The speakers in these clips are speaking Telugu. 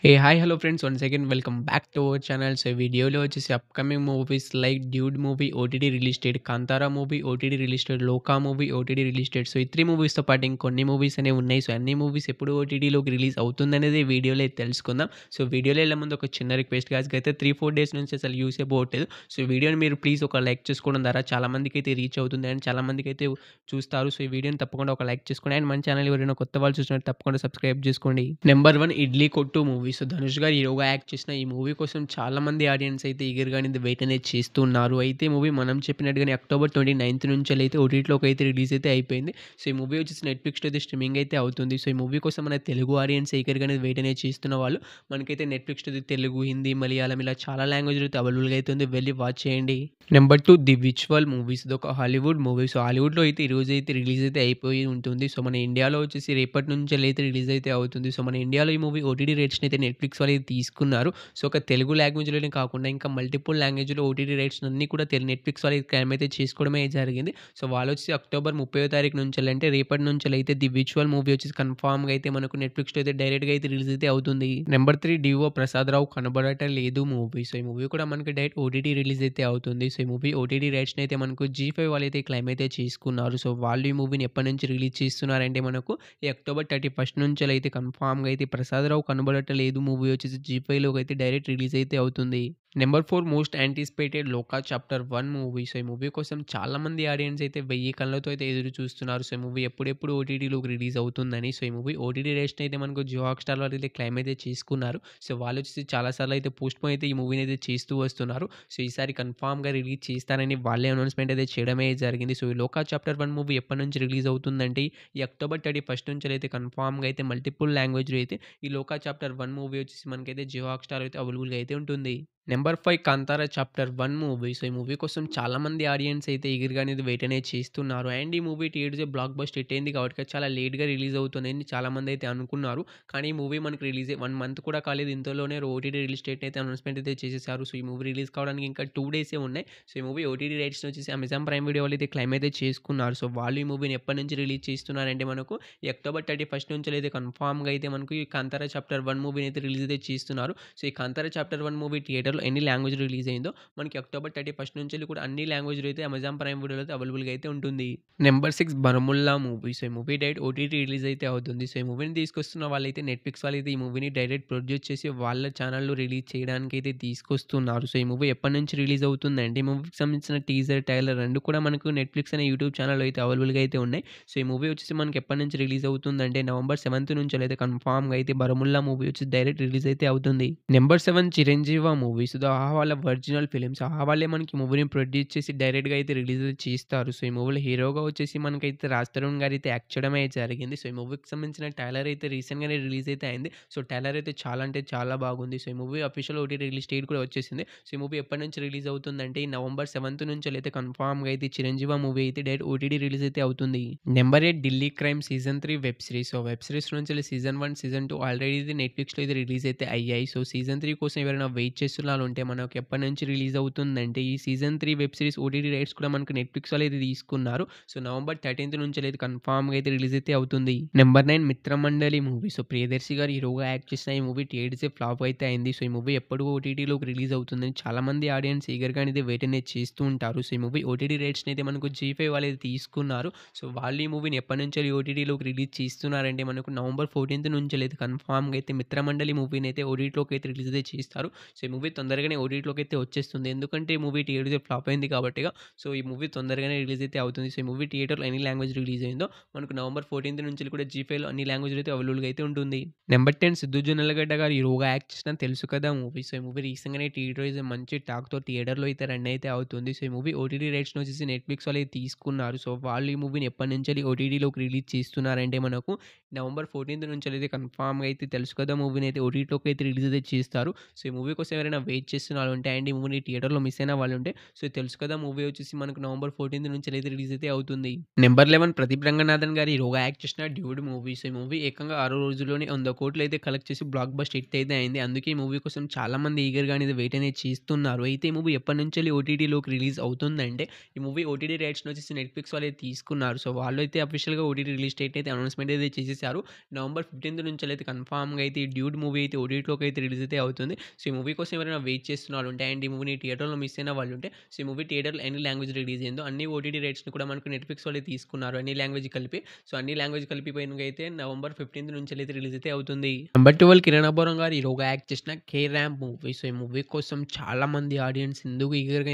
Hey, hi, hello friends. Once again, welcome back to our channel. So వీడియోలో వచ్చేసి upcoming movies like Dude movie OTT release date, Kantara movie OTT release date, Lokah movie OTT release date. So ఈ 3 మూవీస్‌తో పాటు ఇంకొన్ని మూవీస్ అనేవి ఉన్నాయి. సో అన్ని మూవీస్ ఎప్పుడు ఓటీటీలోకి రిలీజ్ అవుతుందనేది ఈ వీడియోలో అయితే తెలుసుకుందాం. సో వీడియోలో వెళ్ళే ముందు ఒక చిన్న రిక్వెస్ట్ గాయ్స్, అయితే 3, 4 డేస్ నుంచి అసలు యూసే పోవట్లేదు. సో ఈ వీడియోని మీరు ప్లీజ్ ఒక లైక్ చేసుకోవడం ద్వారా చాలా మందికైతే రీచ్ అవుతుంది అండ్ చాలా మందికైతే చూస్తారు. సో ఈ వీడియోని తప్పకుండా ఒక లైక్ చేసుకోండి అండ్ మన ఛానల్ ఎవరైనా కొత్త వాళ్ళు చూసినట్టు తప్పకుండా సబ్స్క్రైబ్ చేసుకోండి. నెంబర్ 1 ఇడ్లీ కొట్టు మూవీ. సో ధనుష్ గారు హీరోగా యాక్ట్ చేసిన ఈ మూవీ కోసం చాలా మంది ఆడియన్స్ అయితే ఈగర్‌గా అనేది వెయిట్ అనేది చేస్తున్నారు. అయితే మూవీ మనం చెప్పినట్టుగానే అక్టోబర్ 29 నుంచెలైతే ఓటీటీలోకి అయితే రిలీజ్ అయితే అయిపోయింది. సో ఈ మూవీ వచ్చేసి నెట్‌ఫ్లిక్స్‌లో అయితే స్ట్రీమింగ్ అయితే అవుతుంది. సో ఈ మూవీ కోసం మన తెలుగు ఆడియన్స్ ఈగర్‌గా అనేది వెయిట్ అనేది చేస్తున్న వాళ్ళు మనకైతే నెట్‌ఫ్లిక్స్‌లో తెలుగు, హిందీ, మలయాళం ఇలా చాలా లాంగ్వేజ్‌లో అయితే అవైలబుల్‌గా అయితే ఉంది. వెళ్లి వాచ్ చేయండి. Number 2 the visual movies. ఇదొక హాలీవుడ్ మూవీ. సో హాలీవుడ్‌లో అయితే ఈరోజు అయితే రిలీజ్ అయితే అయిపోయి ఉంటుంది. సో మన ఇండియాలో వచ్చేసి రేపటి నుంచెలైతే రిలీజ్ అయితే అవుతుంది. సో మన ఇండియాలో ఈ మూవీ ఓటీటీ రైట్స్‌ని అయితే నెట్‌ఫ్లిక్స్ వాళ్ళు అయితే తీసుకున్నారు. సో ఒక తెలుగు లాంగ్వేజ్‌లోనే కాకుండా ఇంకా మల్టిపుల్ లాంగ్వేజ్‌లో ఓటీటీ రైట్స్ అన్నీ కూడా నెట్‌ఫ్లిక్స్ వాళ్ళు క్లెయిమ్ అయితే చేసుకోవడమే జరిగింది. సో వాళ్ళొచ్చేసి అక్టోబర్ 30వ తారీఖు నుంచెల్లి అంటే రేపటి నుంచెలైతే ది విచువల్ మూవీ వచ్చేసి కన్ఫర్మ్‌గా అయితే మనకు నెట్‌ఫ్లిక్స్‌లో అయితే డైరెక్ట్‌గా అయితే రిలీజ్ అయితే అవుతుంది. నెంబర్ 3 డిఓ ప్రసాదరావు కనబడటం లేదు మూవీ. సో ఈ మూవీ కూడా మనకి డైరెక్ట్ ఓటీటీ రిలీజ్ అయితే అవుతుంది. సో ఈ మూవీ ఓటీటీ రైట్స్‌ని అయితే మనకు జీ5 వాళ్ళైతే క్లెయిమ్ అయితే చేసుకున్నారు. సో వాళ్ళు ఈ మూవీని ఎప్పటి నుంచి రిలీజ్ చేస్తున్నారంటే మనకు ఈ అక్టోబర్ 31 నుంచెలైతే కన్ఫర్మ్‌గా అయితే ప్రసాదరావు కనబడటం లేదు మూవీ వచ్చేసి జీ5లోకి అయితే డైరెక్ట్ రిలీజ్ అయితే అవుతుంది. నెంబర్ 4 మోస్ట్ యాంటిసిపేటెడ్ 'లోకా చాప్టర్ 1' మూవీ. సో ఈ మూవీ కోసం చాలా మంది ఆడియన్స్ అయితే 1000 కళ్ళతో అయితే ఎదురు చూస్తున్నారు. సో ఈ మూవీ ఎప్పుడెప్పుడు ఓటీటీలోకి రిలీజ్ అవుతుందని. సో ఈ మూవీ ఓటీటీ రైట్స్‌ని అయితే మనకు జియో హాట్‌స్టార్ వాళ్ళు అయితే క్లెయిమ్ అయితే చేసుకున్నారు. సో వాళ్ళొచ్చేసి చాలా సార్లు అయితే పోస్ట్‌పోన్ అయితే ఈ మూవీని అయితే చేస్తూ వస్తున్నారు. సో ఈసారి కన్ఫర్మ్‌గా రిలీజ్ చేస్తారని వాళ్ళే అనౌన్స్‌మెంట్ అయితే చేయడమే జరిగింది. సో ఈ 'లోకా చాప్టర్ 1' మూవీ ఎప్పటి నుంచి రిలీజ్ అవుతుందంటే ఈ అక్టోబర్ 31 నుంచెలైతే కన్ఫర్మ్‌గా అయితే మల్టిపుల్ లాంగ్వేజ్‌లో అయితే ఈ 'లోకా చాప్టర్ 1' మూవీ వచ్చేసి మనకైతే జియో హాట్‌స్టార్ అయితే అవైలబుల్‌గా అయితే ఉంటుంది. Number 5 Kantara chapter 1 movie. So ఈ మూవీ కోసం చాలా మంది ఆడియన్స్ అయితే ఈగర్‌గా అనేది వెయిట్ అనేది చేస్తున్నారు. అండ్ ఈ movie teaser block buster hit అయింది కాబట్టి చాలా లేట్‌గా రిలీజ్ అవుతుందని చాలామంది అయితే అనుకున్నారు. కానీ ఈ మూవీ మనకి రిలీజ్ 1 మంత్ కూడా కాలేదు. ఇంతలోనే ఓటీటీ రిలీజ్ డేట్ అయితే అనౌన్స్‌మెంట్ అయితే చేసేసారు. సో ఈ మూవీ రిలీజ్ కావడానికి ఇంకా 2 డేసే ఉన్నాయి. సో ఈ మూవీ ఓటీటీ రైట్స్‌ని వచ్చేసి అమెజాన్ ప్రైమ్ వీడియో వాళ్ళు అయితే క్లెయిమ్ అయితే చేసుకున్నారు. సో వాళ్ళు ఈ మూవీని ఎప్పటి నుంచి రిలీజ్ చేస్తున్నారంటే మనకు ఈ అక్టోబర్ 31 నుంచి అయితే కన్ఫర్మ్‌గా అయితే మనకు ఈ కాంతారా చాప్టర్ 1 మూవీని అయితే రిలీజ్ అయితే చేస్తున్నారు. సో ఈ కాంతారా చాప్టర్ 1 మూవీ థియేటర్‌లో ఎన్ని లాంగ్వేజ్ రిలీజ్ అయిందో మనకి అక్టోబర్ 31 నుంచి కూడా అన్ని లాంగ్వేజ్‌లో అయితే అమెజాన్ ప్రైమ్ వీడియోలో అయితే అవైలబుల్‌గా అయితే ఉంటుంది. Number 6 Baramulla movie. సో ఈ మూవీ డైరెక్ట్ ఓటీటీ రిలీజ్ అయితే అవుతుంది. సో ఈ మూవీని తీసుకొస్తున్న వాళ్ళైతే నెట్‌ఫ్లిక్స్ వాళ్ళైతే ఈ మూవీని డైరెక్ట్ ప్రొడ్యూస్ చేసి వాళ్ళ ఛానెల్‌లో రిలీజ్ చేయడానికి అయితే తీసుకొస్తున్నారు. సో ఈ మూవీ ఎప్పటి నుంచి రిలీజ్ అవుతుందంటే ఈ మూవీకి సంబంధించిన టీజర్, ట్రైలర్ 2 కూడా మనకు నెట్‌ఫ్లిక్స్ అనే యూట్యూబ్ ఛానెల్‌లో అయితే అవైలబుల్‌గా అయితే ఉన్నాయి. సో ఈ మూవీ వచ్చేసి మనకి ఎప్పటి నుంచి రిలీజ్ అవుతుందంటే నవంబర్ 7 నుంచెలైతే కన్ఫర్మ్‌గా అయితే బరముల్లా మూవీ వచ్చి డైరెక్ట్ రిలీజ్ అయితే అవుతుంది. Number 7 Chiranjeeva movie. సో ఆహా వాళ్ళ ఒరిజినల్ ఫిల్మ్స్. ఆహా వాళ్ళే మనకి మూవీని ప్రొడ్యూస్ చేసి డైరెక్ట్‌గా అయితే రిలీజ్ చేస్తారు. సో ఈ మూవీలో హీరోగా వచ్చేసి మనకైతే రాజ్ తరుణ్ గారైతే యాక్ట్ చేయడమే జరిగింది. సో ఈ మూవీకి సంబంధించిన ట్రైలర్ అయితే రీసెంట్‌గానే రిలీజ్ అయితే అయింది. సో ట్రైలర్ అయితే చాలా అంటే చాలా బాగుంది. సో ఈ movie official OTT release date కూడా వచ్చేసింది. సో ఈ మూవీ ఎప్పటి నుంచి రిలీజ్ అవుతుందంటే ఈ నవంబర్ 7 నుంచెలైతే కన్ఫర్మ్‌గా అయితే చిరంజీవ మూవీ అయితే డైరెక్ట్ ఓటీటీ రిలీజ్ అయితే అవుతుంది. Number 8 Delhi crime season 3 web series. So web series నుంచి సీజన్ 1, సీజన్ 2 ఆల్రెడీ ఇది నెట్‌ఫ్లిక్స్‌లో అయితే రిలీజ్ అయితే అయ్యాయి. సో సీజన్ 3 కోసం ఎవరైనా వెయిట్ చేస్తున్న వాళ్ళు ఉంటే మనకు ఎప్పటి నుంచి రిలీజ్ అవుతుందంటే ఈ season 3 web series OTT rights కూడా మనకు నెట్‌ఫ్లిక్స్ వాళ్ళు అయితే తీసుకున్నారు. సో నవంబర్ 13 నుంచెలైతే కన్ఫర్మ్‌గా అయితే రిలీజ్ అయితే అవుతుంది. Number 9 Mitramandali movie. So Priyadarshi గారు హీరోగా యాక్ట్ చేసిన ఈ మూవీ థియేటర్స్ ఫ్లాప్ అయితే అయింది. సో ఈ మూవీ ఎప్పుడు ఓటీటీలోకి రిలీజ్ అవుతుందని చాలా మంది ఆడియన్స్ ఈగర్‌గా అనేది వెయిట్ అనేది చేస్తూ ఉంటారు. సో ఈ మూవీ ఓటీటీ రైట్స్‌ని అయితే మనకు జీ5 వాళ్ళు అయితే తీసుకున్నారు. సో వాళ్ళు ఈ మూవీని ఎప్పటి నుంచి ఓటీటీలోకి రిలీజ్ చేస్తున్నారంటే మనకు నవంబర్ 14 నుంచెలైతే కన్ఫర్మ్‌గా అయితే మిత్రమండలి మూవీని అయితే ఓటీటీలోకి అయితే రిలీజ్ అయితే చేస్తారు. సో ఈ మూవీ తొందరగానే ఓటీటీలోకి అయితే వచ్చేస్తుంది. ఎందుకంటే ఈ మూవీ థియేటర్ ఫ్లాప్ అయింది కాబట్టిగా సో ఈ మూవీ తొందరగానే రిలీజ్ అయితే అవుతుంది. సో ఈ మూవీ థియేటర్‌లో ఎన్ని లాంగ్వేజ్ రిలీజ్ అయిందో మనకు నవంబర్ 14 నుంచి కూడా జీ5లో అన్ని లాంగ్వేజ్‌లో అయితే అవైలబుల్‌గా అయితే ఉంటుంది. నెంబర్ 10 సిద్దు జొన్నలగడ్డ గారు హీరోగా యాక్ట్ చేసిన తెలుసు కదా మూవీ. సో ఈ మూవీ రీసెంట్‌గానే థియేటర్ వైస్ మంచి టాక్‌తో థియేటర్‌లో అయితే రన్ అయితే అవుతుంది. సో ఈ మూవీ ఓటీటీ రైట్స్‌ని వచ్చేసి నెట్‌ఫ్లిక్స్ వాళ్ళు అయితే తీసుకున్నారు. సో వాళ్ళు ఈ మూవీని ఎప్పటి నుంచి ఓటీటీలోకి రిలీజ్ చేస్తున్నారంటే మనకు నవంబర్ 14 నుంచి అయితే కన్ఫర్మ్‌గా అయితే తెలుసు కదా మూవీని అయితే ఓటీటీలోకి అయితే రిలీజ్ అయితే చేస్తారు. సో ఈ మూవీ కోసం ఎవరైనా వెయిట్ చేస్తున్న వాళ్ళుంటే అండ్ ఈ మూవీని థియేటర్‌లో మిస్ అయిన వాళ్ళుంటే సో తెలుసు కదా! మూవీ వచ్చేసి మనకు నవంబర్ 14 నుంచైతే రిలీజ్ అయితే అవుతుంది. నెంబర్ 11 ప్రదీప్ రంగనాథన్ గారు హీరోగా యాక్ట్ చేసిన డ్యూడ్ మూవీ. సో ఈ మూవీ ఏకంగా 6 రోజుల్లోనే 100,00,00,000 అయితే కలెక్ట్ చేసి బ్లాక్ బస్టర్ హిట్ అయితే అయింది. అందుకే ఈ మూవీ కోసం చాలా మంది ఈగర్‌గా అనేది వెయిట్ అనేది చేస్తున్నారు. అయితే ఈ మూవీ ఎప్పటినుంచెల్లి ఓటీటీలోకి రిలీజ్ అవుతుందంటే ఈ మూవీ ఓటీటీ రైట్స్‌ని వచ్చేసి నెట్‌ఫ్లిక్స్ వాళ్ళే తీసుకున్నారు. సో వాళ్ళైతే అఫీషియల్‌గా ఓటీటీ రిలీజ్ డేట్ అయితే అనౌన్స్‌మెంట్ అయితే చేసేసారు. నవంబర్ 15 నుంచెల్లయితే కన్ఫర్మ్‌గా అయితే ఈ డ్యూడ్ మూవీ అయితే ఓటీటీలోకి అయితే రిలీజ్ అయితే అవుతుంది. సో ఈ మూవీ కోసం ఎవరైనా వెయిట్ చేస్తున్న వాళ్ళుంటే అండ్ ఈ మూవీని థియేటర్‌లో మిస్ అయిన వాళ్ళుంటే సో ఈ మూవీ థియేటర్‌లో ఎన్ని లాంగ్వేజ్ రిలీజ్ అయిందో అన్ని ఓటీటీ రైట్స్‌ని కూడా మనకు నెట్‌ఫ్లిక్స్ వాళ్ళే తీసుకున్నారు. అన్ని లాంగ్వేజ్ కలిపి. సో అన్ని లాంగ్వేజ్ కలిపి పైనకైతే నవంబర్ 15 నుంచెల్లయితే రిలీజ్ అయితే అవుతుంది. నంబర్ 12 కిరణ్ అబ్బవరం గారు హీరోగా యాక్ట్ చేసిన 'కే ర్యాంప్' మూవీ. సో ఈ మూవీ కోసం చాలా మంది ఆడియన్స్ ఈగర్‌గా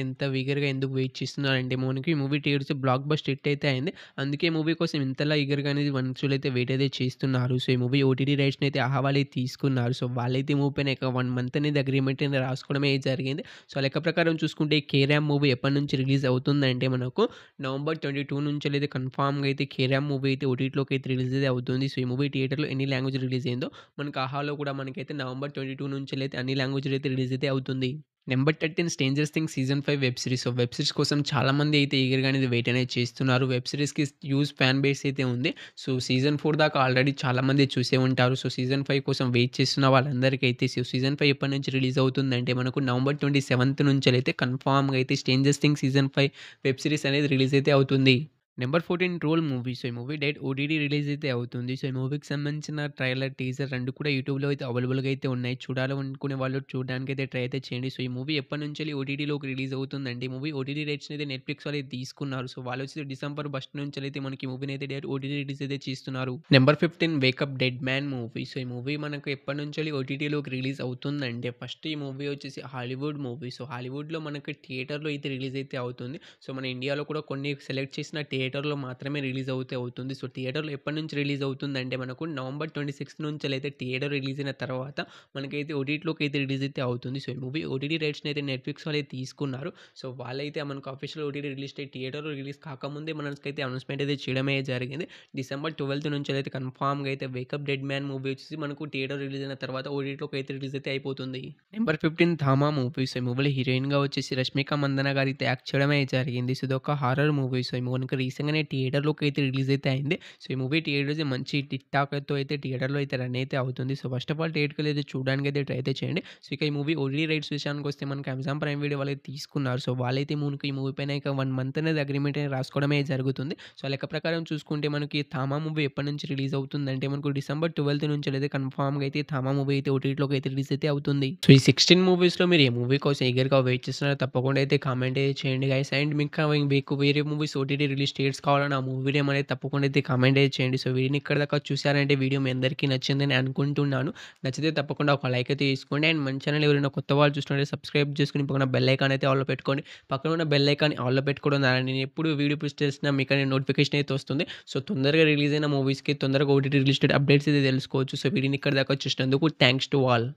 ఎందుకు వెయిట్ చేస్తున్నారంటే మనకి ఈ movie theatres block buster hit అయితే అయింది. అందుకే ఈ మూవీ కోసం ఇంతలా ఈగర్‌గా అనేది మనుషులైతే వెయిట్ అయితే చేస్తున్నారు. సో ఈ మూవీ ఓటీటీ రైట్స్‌ని అయితే ఆహా! వాళ్ళే తీసుకున్నారు. సో వాళ్ళైతే ఈ మూవీ పైన ఇక 1 మంత్ అనేది అగ్రీమెంట్ అనేది రాసుకోవడమే జరిగింది. సో లెక్క ప్రకారం చూసుకుంటే ఈ 'కే ర్యాంప్' మూవీ ఎప్పటినుంచి రిలీజ్ అవుతుందంటే మనకు నవంబర్ 22 నుంచెల్లయితే కన్ఫర్మ్‌గా అయితే 'కే ర్యాంప్' మూవీ అయితే ఓటీటీలోకి అయితే రిలీజ్ అయితే అవుతుంది. సో ఈ మూవీ థియేటర్‌లో ఎన్ని లాంగ్వేజ్ రిలీజ్ అయిందో మనకు ఆహాలో కూడా మనకైతే నవంబర్ 22 నుంచెల్లయితే అన్ని లాంగ్వేజ్‌లో అయితే రిలీజ్ అయితే అవుతుంది. Number 13 'stranger things' season 5 web series. So web series కోసం చాలా మంది అయితే ఈగర్‌గా అనేది వెయిట్ అనేది చేస్తున్నారు. వెబ్ సిరీస్‌కి హ్యూజ్ ఫ్యాన్ బేస్ అయితే ఉంది. సో సీజన్ 4 దాకా ఆల్రెడీ చాలా మంది చూసే ఉంటారు. సో సీజన్ 5 కోసం వెయిట్ చేస్తున్న వాళ్ళందరికైతే సో సీజన్ 5 ఎప్పటి నుంచి రిలీజ్ అవుతుందంటే మనకు నవంబర్ 27 నుంచెలైతే కన్ఫర్మ్‌గా అయితే 'stranger things' season 5 web series అనేది రిలీజ్ అయితే అవుతుంది. Number 14 troll movie. సో ఈ మూవీ డైరెక్ట్ ఓటీటీ రిలీజ్ అయితే అవుతుంది. సో ఈ మూవీకి సంబంధించిన ట్రైలర్, టీజర్ 2 కూడా యూట్యూబ్‌లో అయితే అవైలబుల్‌గా అయితే ఉన్నాయి. చూడాలనుకునే వాళ్ళు చూడడానికైతే ట్రై అయితే చేయండి. సో ఈ మూవీ ఎప్పటినుంచెల్లి ఓటీటీలోకి రిలీజ్ అవుతుందంటే ఈ మూవీ ఓటీటీ రైట్స్‌ని అయితే నెట్‌ఫ్లిక్స్ వాళ్ళు తీసుకున్నారు. సో వాళ్ళొచ్చి డిసెంబర్ 1 నుంచెల్లయితే మనకి ఈ మూవీని అయితే డైరెక్ట్ ఓటీటీ రిలీజ్ అయితే చేస్తున్నారు. Number 15 wake up dead man movie. So ఈ మూవీ మనకు ఎప్పటినుంచెల్లి ఓటీటీలోకి రిలీజ్ అవుతుందంటే ఫస్ట్ ఈ మూవీ వచ్చేసి హాలీవుడ్ మూవీ. సో హాలీవుడ్‌లో మనకి థియేటర్‌లో అయితే రిలీజ్ అయితే అవుతుంది. సో మన ఇండియాలో కూడా కొన్ని సెలెక్ట్ చేసిన థియేటర్‌లో మాత్రమే రిలీజ్ అవుతుంది. సో థియేటర్‌లో ఎప్పటినుంచి రిలీజ్ అవుతుందంటే మనకు నవంబర్ 26 నుంచెల్లయితే థియేటర్ రిలీజ్ అయిన తర్వాత మనకైతే ఓటీటీలోకి అయితే రిలీజ్ అయితే అవుతుంది. సో ఈ మూవీ ఓటీటీ రైట్స్‌ని అయితే నెట్‌ఫ్లిక్స్ వాళ్ళే తీసుకున్నారు. సో వాళ్ళైతే మనకు అఫీషియల్ ఓటీటీ రిలీజ్ డేట్ థియేటర్‌లో రిలీజ్ కాకముందే మనకైతే అనౌన్స్‌మెంట్ అయితే చేయడమే జరిగింది. డిసెంబర్ 12 నుంచెల్లయితే కన్ఫర్మ్‌గా అయితే వేకప్ డెడ్ మ్యాన్ మూవీ వచ్చేసి మనకు థియేటర్ రిలీజ్ అయిన తర్వాత ఓటీటీలోకి అయితే రిలీజ్ అయితే అయిపోతుంది. Number 15 ధామా movie. సో ఈ మూవీలో హీరోయిన్‌గా వచ్చేసి రష్మిక మందన గారు అయితే యాక్ట్ చేయడమే జరిగింది. సో ఇదొక హారర్ మూవీ. సో ఈ మూవీ మనకు రీసెంట్‌గానే థియేటర్‌లోకి అయితే రిలీజ్ అయితే అయింది. సో ఈ మూవీ థియేటర్స్ మంచి టిక్ టాక్‌తో అయితే థియేటర్‌లో అయితే రన్ అయితే అవుతుంది. సో ఫస్ట్ ఆఫ్ ఆల్ థియేటర్‌కి అయితే చూడడానికి అయితే ట్రై అయితే చేయండి. సో ఇక ఈ మూవీ ఓటీటీ రైట్స్ విషయానికి వస్తే మనకి అమెజాన్ ప్రైమ్ వీడియో వాళ్ళైతే తీసుకున్నారు. సో వాళ్ళైతే మనకి ఈ మూవీ పైన ఇక 1 మంత్ అనేది అగ్రీమెంట్ అనేది రాసుకోవడమే జరుగుతుంది. సో లెక్క ప్రకారం చూసుకుంటే మనకి థామా మూవీ ఎప్పటి నుంచి రిలీజ్ అవుతుందంటే మనకు డిసెంబర్ 12 నుంచి అయితే కన్ఫర్మ్‌గా అయితే థామా మూవీ అయితే ఓటీటీలోకి అయితే రిలీజ్ అయితే అవుతుంది. సో ఈ 16 మూవీస్‌లో మీరు ఏ మూవీ కోసం ఈగర్‌గా వెయిట్ చేస్తున్నారో తప్పకుండా అయితే కామెంట్ అయితే చేయండి గైస్. అండ్ మీకు వేరే మూవీస్ ఓటీటీ రిలీజ్ డేట్స్ కావాలన్నా ఆ మూవీ నేమ్ అనేది తప్పకుండా అయితే కామెంట్ అయితే చేయండి. సో వీడియోని ఇక్కడి దాకా చూసారంటే వీడియో మీ అందరికీ నచ్చిందని అనుకుంటున్నాను. నచ్చితే తప్పకుండా ఒక లైక్ అయితే తీసుకోండి. అండ్ మన ఛానల్ ఎవరైనా కొత్త వాళ్ళు చూస్తుంటే సబ్స్క్రైబ్ చేసుకొని పక్కన బెల్ ఐకాన్ అయితే ఆల్‌లో పెట్టుకోండి. పక్కన ఉన్న బెల్ ఐకాన్ ఆల్‌లో పెట్టుకోవడం ద్వారా నేను ఎప్పుడు వీడియో పోస్ట్ చేసినా మీకు నోటిఫికేషన్ అయితే వస్తుంది. సో తొందరగా రిలీజ్ అయిన మూవీస్‌కి తొందరగా ఓటీటీ రిలీజ్ డేట్ అప్డేట్స్ అయితే తెలుసుకోవచ్చు. సో వీడియోని ఇక్కడి దాకా చూసినందుకు థాంక్స్ టు ఆల్.